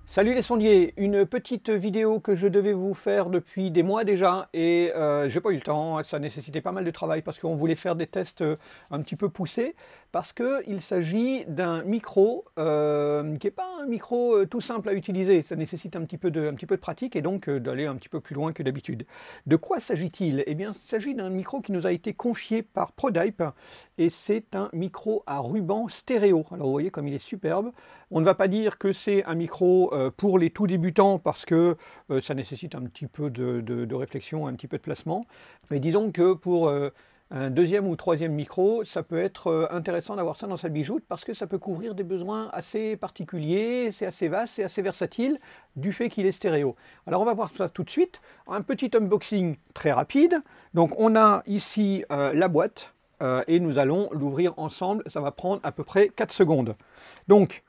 Salut les sondiers, une petite vidéo que je devais vous faire depuis des mois déjà et j'ai pas eu le temps, ça nécessitait pas mal de travail parce qu'on voulait faire des tests un petit peu poussés parce qu'il s'agit d'un micro qui n'est pas un micro tout simple à utiliser, ça nécessite un petit peu de pratique et donc d'aller un petit peu plus loin que d'habitude. De quoi s'agit-il? Eh bien il s'agit d'un micro qui nous a été confié par ProDype et c'est un micro à ruban stéréo. Alors vous voyez comme il est superbe. On ne va pas dire que c'est un micro pour les tout débutants parce que ça nécessite un petit peu de réflexion, un petit peu de placement. Mais disons que pour un deuxième ou troisième micro, ça peut être intéressant d'avoir ça dans sa bijoute parce que ça peut couvrir des besoins assez particuliers, c'est assez vaste, c'est assez versatile du fait qu'il est stéréo. Alors on va voir ça tout de suite. Un petit unboxing très rapide. Donc on a ici la boîte et nous allons l'ouvrir ensemble. Ça va prendre à peu près 4 secondes. Donc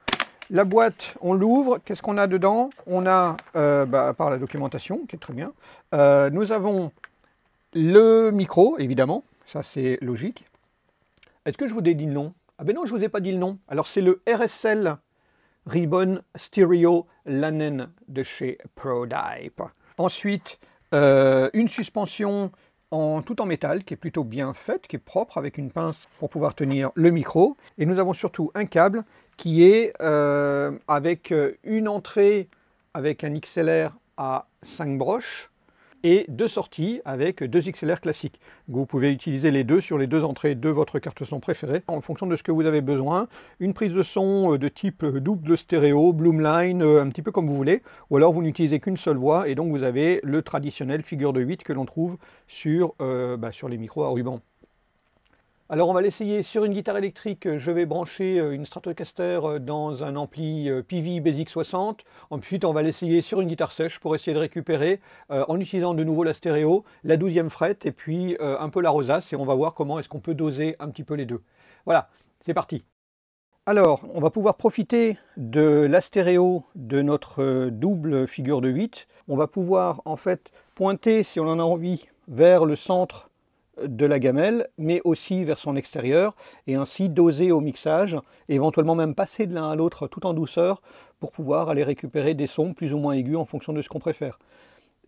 la boîte, on l'ouvre, qu'est-ce qu'on a dedans? On a, à part la documentation, qui est très bien, nous avons le micro, évidemment, ça c'est logique. Est-ce que je vous ai dit le nom? Ah ben non, je ne vous ai pas dit le nom. Alors c'est le RSL Ribbon Stereo Lanen de chez ProDype. Ensuite, une suspension tout en métal qui est plutôt bien faite, qui est propre avec une pince pour pouvoir tenir le micro. Et nous avons surtout un câble qui est avec une entrée avec un XLR à 5 broches et deux sorties avec deux XLR classiques. Vous pouvez utiliser les deux sur les deux entrées de votre carte son préférée en fonction de ce que vous avez besoin. Une prise de son de type double stéréo, Bloomline, un petit peu comme vous voulez, ou alors vous n'utilisez qu'une seule voix et donc vous avez le traditionnel figure de 8 que l'on trouve sur les micros à ruban. Alors on va l'essayer sur une guitare électrique, je vais brancher une Stratocaster dans un ampli PV Basic 60. Ensuite on va l'essayer sur une guitare sèche pour essayer de récupérer en utilisant de nouveau la stéréo, la 12e frette et puis un peu la rosace et on va voir comment est-ce qu'on peut doser un petit peu les deux. Voilà, c'est parti. Alors on va pouvoir profiter de la stéréo de notre double figure de 8. On va pouvoir en fait pointer si on en a envie vers le centre de la gamelle, mais aussi vers son extérieur, et ainsi doser au mixage, et éventuellement même passer de l'un à l'autre tout en douceur, pour pouvoir aller récupérer des sons plus ou moins aigus en fonction de ce qu'on préfère.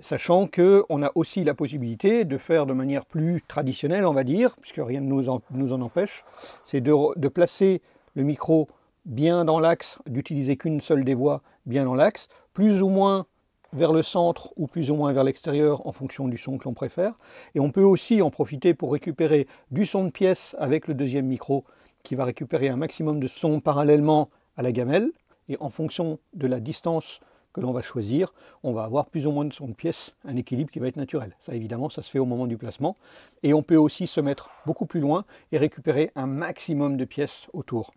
Sachant qu'on a aussi la possibilité de faire de manière plus traditionnelle, on va dire, puisque rien ne nous en empêche, c'est de placer le micro bien dans l'axe, d'utiliser qu'une seule des voix bien dans l'axe, plus ou moins vers le centre ou plus ou moins vers l'extérieur en fonction du son que l'on préfère. Et on peut aussi en profiter pour récupérer du son de pièce avec le deuxième micro qui va récupérer un maximum de son parallèlement à la gamelle. Et en fonction de la distance que l'on va choisir, on va avoir plus ou moins de son de pièce, un équilibre qui va être naturel. Ça évidemment, ça se fait au moment du placement. Et on peut aussi se mettre beaucoup plus loin et récupérer un maximum de pièces autour.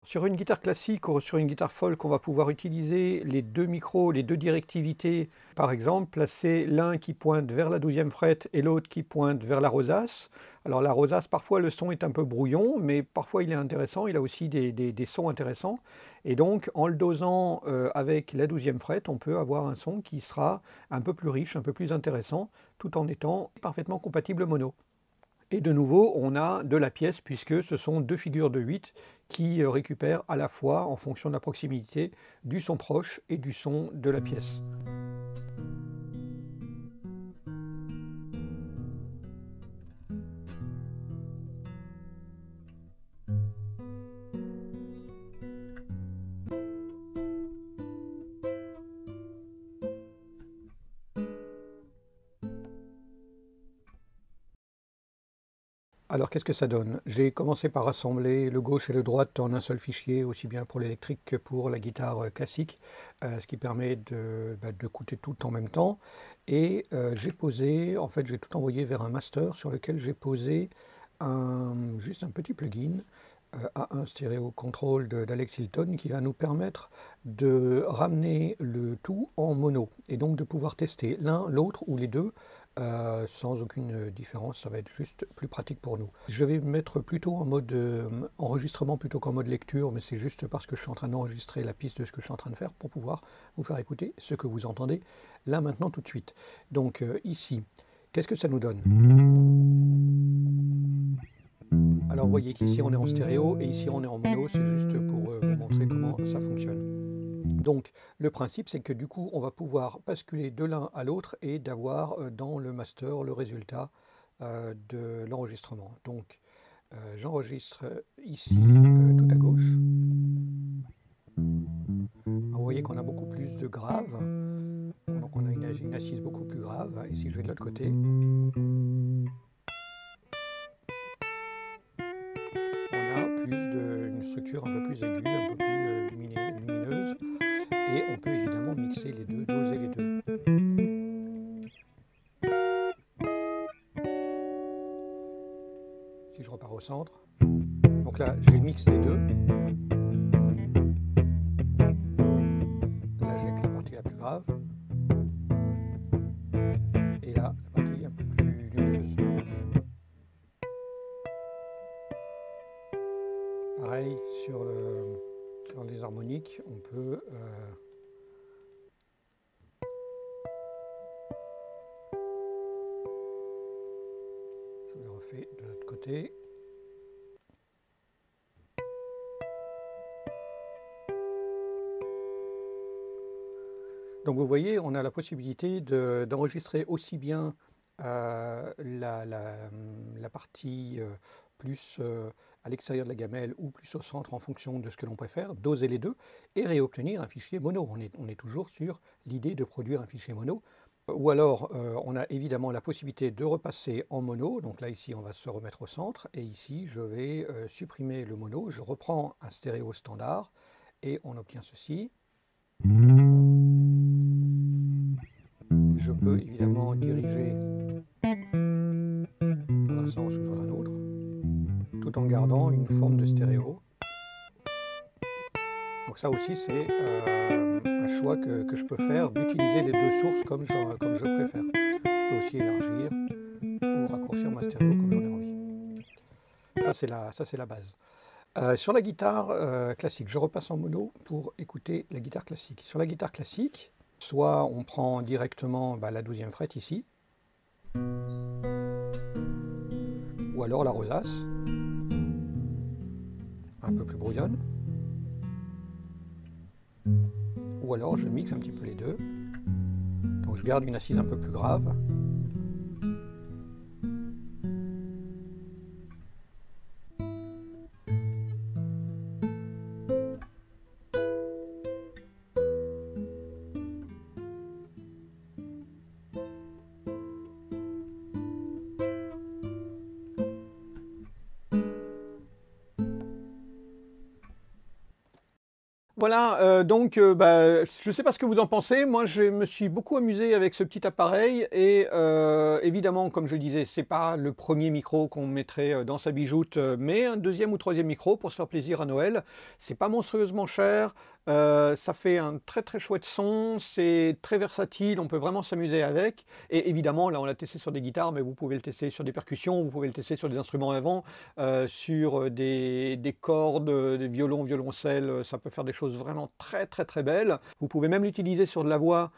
Sur une guitare classique ou sur une guitare folk, on va pouvoir utiliser les deux micros, les deux directivités. Par exemple, placer l'un qui pointe vers la 12e frette et l'autre qui pointe vers la rosace. Alors la rosace, parfois le son est un peu brouillon, mais parfois il est intéressant, il a aussi des sons intéressants. Et donc en le dosant avec la 12e frette, on peut avoir un son qui sera un peu plus riche, un peu plus intéressant, tout en étant parfaitement compatible mono. Et de nouveau, on a de la pièce puisque ce sont deux figures de 8 qui récupèrent à la fois, en fonction de la proximité, du son proche et du son de la pièce. Alors qu'est-ce que ça donne? J'ai commencé par rassembler le gauche et le droite en un seul fichier, aussi bien pour l'électrique que pour la guitare classique, ce qui permet d'écouter tout en même temps. Et j'ai posé, en fait j'ai tout envoyé vers un master sur lequel j'ai posé juste un petit plugin A1 Stereo Control d'Alex Hilton qui va nous permettre de ramener le tout en mono et donc de pouvoir tester l'un, l'autre ou les deux sans aucune différence. Ça va être juste plus pratique pour nous. Je vais me mettre plutôt en mode enregistrement plutôt qu'en mode lecture, mais c'est juste parce que je suis en train d'enregistrer la piste de ce que je suis en train de faire pour pouvoir vous faire écouter ce que vous entendez là maintenant tout de suite. Donc ici, qu'est-ce que ça nous donne? Alors vous voyez qu'ici on est en stéréo et ici on est en mono, c'est juste pour vous montrer comment ça fonctionne. Donc le principe c'est que du coup on va pouvoir basculer de l'un à l'autre et d'avoir dans le master le résultat de l'enregistrement. Donc j'enregistre ici tout à gauche. Alors, vous voyez qu'on a beaucoup plus de graves, donc on a une assise beaucoup plus grave. Ici je vais de l'autre côté. Une structure un peu plus aiguë, un peu plus lumineuse, et on peut évidemment mixer les deux, doser les deux. Si je repars au centre, donc là j'ai mix les deux. Là j'ai la partie la plus grave, et là la partie un peu plus lumineuse. Pareil sur les harmoniques, on peut je le refais de l'autre côté. Donc vous voyez, on a la possibilité d'enregistrer aussi bien la partie plus à l'extérieur de la gamelle ou plus au centre en fonction de ce que l'on préfère, doser les deux et réobtenir un fichier mono. On est toujours sur l'idée de produire un fichier mono. Ou alors on a évidemment la possibilité de repasser en mono. Donc là ici on va se remettre au centre et ici je vais supprimer le mono. Je reprends un stéréo standard et on obtient ceci. Je peux évidemment diriger dans un sens ou dans un autre, tout en gardant une forme de stéréo. Donc ça aussi c'est un choix que je peux faire, d'utiliser les deux sources comme je préfère. Je peux aussi élargir ou raccourcir ma stéréo comme j'en ai envie. Ça c'est la base. Sur la guitare classique, je repasse en mono pour écouter la guitare classique. Sur la guitare classique, soit on prend directement la 12e frette ici, ou alors la rosace, un peu plus brouillonne, ou alors je mixe un petit peu les deux, donc je garde une assise un peu plus grave. Voilà, donc je ne sais pas ce que vous en pensez. Moi, je me suis beaucoup amusé avec ce petit appareil et évidemment, comme je disais, c'est pas le premier micro qu'on mettrait dans sa bijoute, mais un deuxième ou troisième micro pour se faire plaisir à Noël. C'est pas monstrueusement cher, ça fait un très très chouette son, c'est très versatile, on peut vraiment s'amuser avec. Et évidemment, là, on l'a testé sur des guitares, mais vous pouvez le tester sur des percussions, vous pouvez le tester sur des instruments à vent, sur des cordes, des violons, violoncelles, ça peut faire des choses vraiment très très très belles. Vous pouvez même l'utiliser sur de la voix.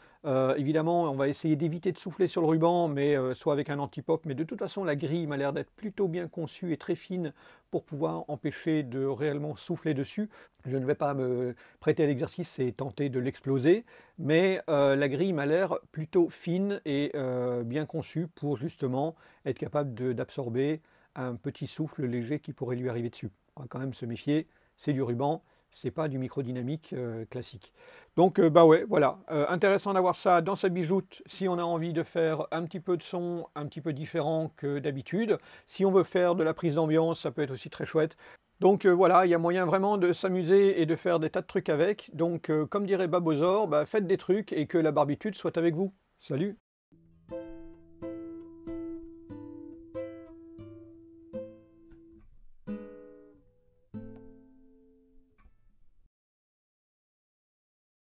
Évidemment, on va essayer d'éviter de souffler sur le ruban, mais soit avec un anti-pop. Mais de toute façon, la grille m'a l'air d'être plutôt bien conçue et très fine pour pouvoir empêcher de réellement souffler dessus. Je ne vais pas me prêter à l'exercice et tenter de l'exploser, mais la grille m'a l'air plutôt fine et bien conçue pour justement être capable d'absorber un petit souffle léger qui pourrait lui arriver dessus. On va quand même se méfier, c'est du ruban, C'est pas du microdynamique classique. Donc bah ouais, voilà, intéressant d'avoir ça dans sa bijoute si on a envie de faire un petit peu de son un petit peu différent que d'habitude. Si on veut faire de la prise d'ambiance, ça peut être aussi très chouette. Donc voilà, il y a moyen vraiment de s'amuser et de faire des tas de trucs avec. Donc comme dirait Babozor, bah, faites des trucs et que la barbitude soit avec vous. Salut!